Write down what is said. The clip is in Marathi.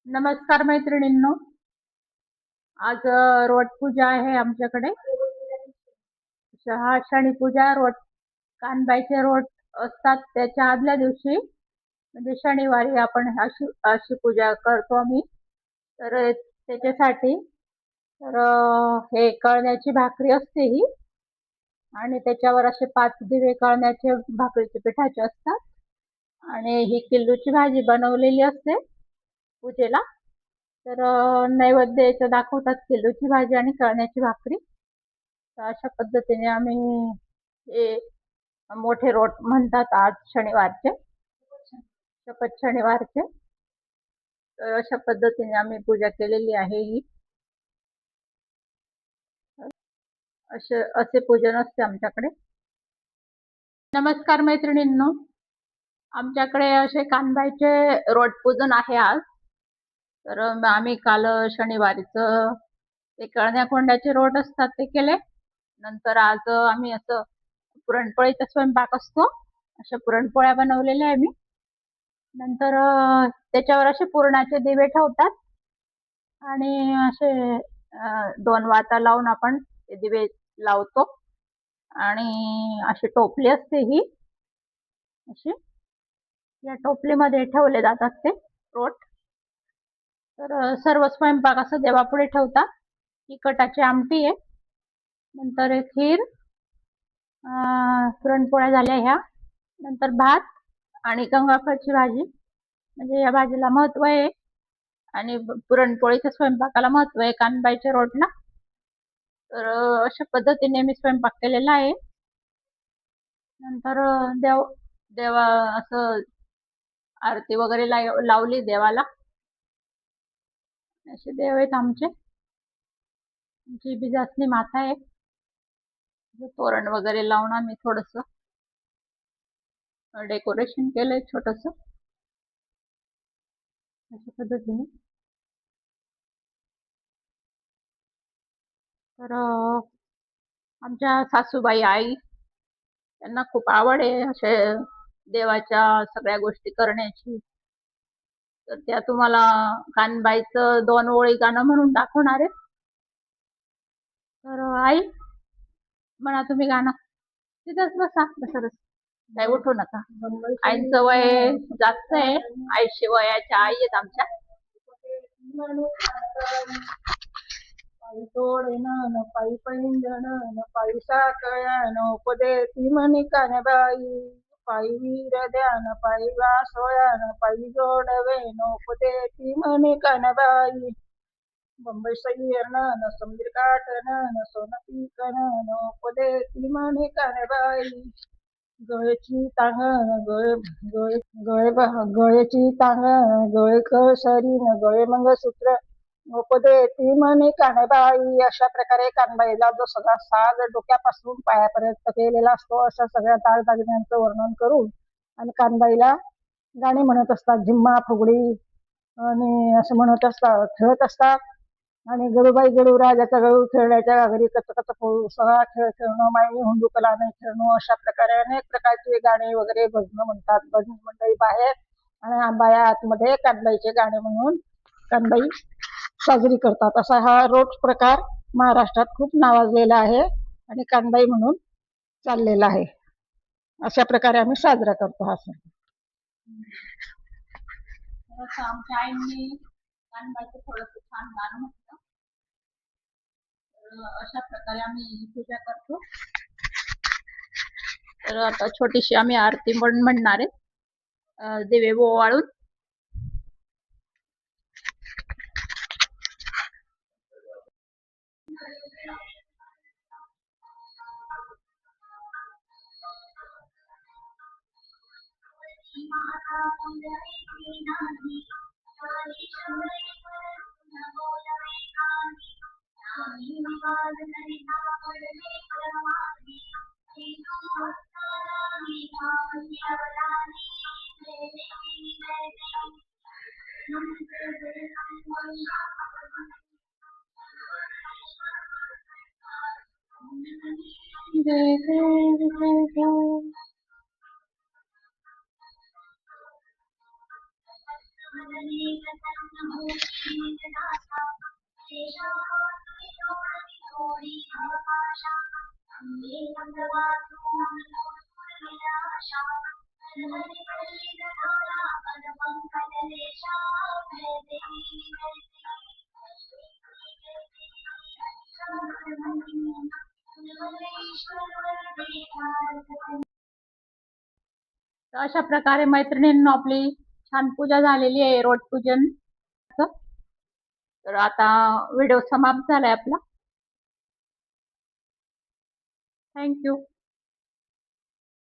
नमस्कार मैत्रिणींनो. आज रोटपूजा आहे आमच्याकडे. शनी पूजा रोट कानबाईचे रोट असतात त्याच्या आदल्या दिवशी म्हणजे शनिवारी आपण अशी पूजा करतो आम्ही. तर त्याच्यासाठी हे कळण्याची भाकरी असते ही आणि त्याच्यावर असे 5 दिवे कळण्याचे भाकरीचे पिठाचे असतात आणि ही किल्लूची भाजी बनवलेली असते पूजेला. तर नैवेद्याचं दाखवतात किल्लूची भाजी आणि कळण्याची भाकरी. तर अशा पद्धतीने आम्ही हे मोठे रोट म्हणतात आज शनिवारचे, शपथ शनिवारचे. तर अशा पद्धतीने आम्ही पूजा केलेली आहे ही. असे पूजन असते आमच्याकडे. नमस्कार मैत्रिणींनो. आमच्याकडे असे कानबाईचे रोट पूजन आहे आज. तर आम्ही काल शनिवारीचं ते कळण्या कोंड्याचे रोट असतात ते केले. नंतर आज आम्ही असं पुरणपोळीचा स्वयंपाक असतो, अशा पुरणपोळ्या बनवलेल्या आहे मी. नंतर त्याच्यावर असे पुरणाचे दिवे ठेवतात आणि असे 2 वाता लावून आपण ते दिवे लावतो आणि अशी टोपली असते ही अशी, या टोपलीमध्ये ठेवले जातात ते रोट. तर सर्व स्वयंपाक असं देवापुढे ठेवतात. तिखटाची आमटी आहे, नंतर खीर, पुरणपोळ्या झाल्या ह्या, नंतर भात आणि गंगाफळाची भाजी. म्हणजे या भाजीला महत्व आहे आणि पुरणपोळीच्या स्वयंपाकाला महत्व आहे कानबाईच्या रोटला. तर अशा पद्धतीने मी स्वयंपाक केलेला आहे. नंतर देवा असं आरती वगैरे लावली देवाला. असे देव आहेत आमचे. आमची बिजासनी माता आहे. तोरण वगैरे लावून आम्ही थोडस डेकोरेशन केलंय छोटस अशा पद्धतीने. तर आमच्या सासूबाई आई त्यांना खूप आवड आहे असे देवाच्या सगळ्या गोष्टी करण्याची. तर त्या तुम्हाला कानबाईचं 2 ओळी गाणं म्हणून दाखवणार आहे. तर आई म्हणा तुम्ही गाणं. तिथंच बसा, बसा काही उठू नका. आईचं वय जास्त आहे, 80 वयाच्या आई आहेत आमच्या. पायी तोडेन पायी पैंजण पायी साकळ्यान उपदे ती म्हणी कानबाई. पायी वीर द्यान पायी वासोळ्यान पायी जोडवेन उपदे ती म्हणी कानबाई. बंबई सैरण समुद्र काठन सोनती कणन उपदे ती म्हणी कानबाई. गळेची तांगण गळेची तांगण गळे कळसरीन गळे मंगळसूत्र उपदे ती म्हणे कानबाई. अशा प्रकारे कानबाईला जो सगळा साज डोक्यापासून पायापर्यंत केलेला असतो अशा सगळ्या दागदागिन्यांचं वर्णन करून आणि कानबाईला गाणी म्हणत असतात, झिम्मा फुगडी आणि असं म्हणत असतात, खेळत असतात. आणि गळूबाई गळू राजाचा गळू खेळण्याच्या घरी कच कच पोळू सगळा खेळ खेळणं, मायनी हुंडूकला नाही खेळणं, अशा प्रकारे अनेक प्रकारचे गाणे वगैरे भजनं म्हणतात. भजन मंडळी बाहेर आणि बाया आतमध्ये कानबाईचे गाणे म्हणून कानबाई साजरी करतात. असा हा रोट प्रकार महाराष्ट्रात खूप नावाजलेला आहे आणि कानबाई म्हणून चाललेला आहे. अशा प्रकारे आम्ही साजरा करतो हा सण. आमच्या आईंनी कानबाईचं थोडस छान गाणं म्हटलं. अशा प्रकारे आम्ही पूजा करतो. तर आता छोटीशी आम्ही आरती म्हणणार आहे दिवे ओवाळून. तर अशा प्रकारे मैत्रिणींनो आपली छान पूजा झालेली आहे रोट पूजन. तर आता व्हिडिओ समाप्त झालाय आपला. थँक्यू.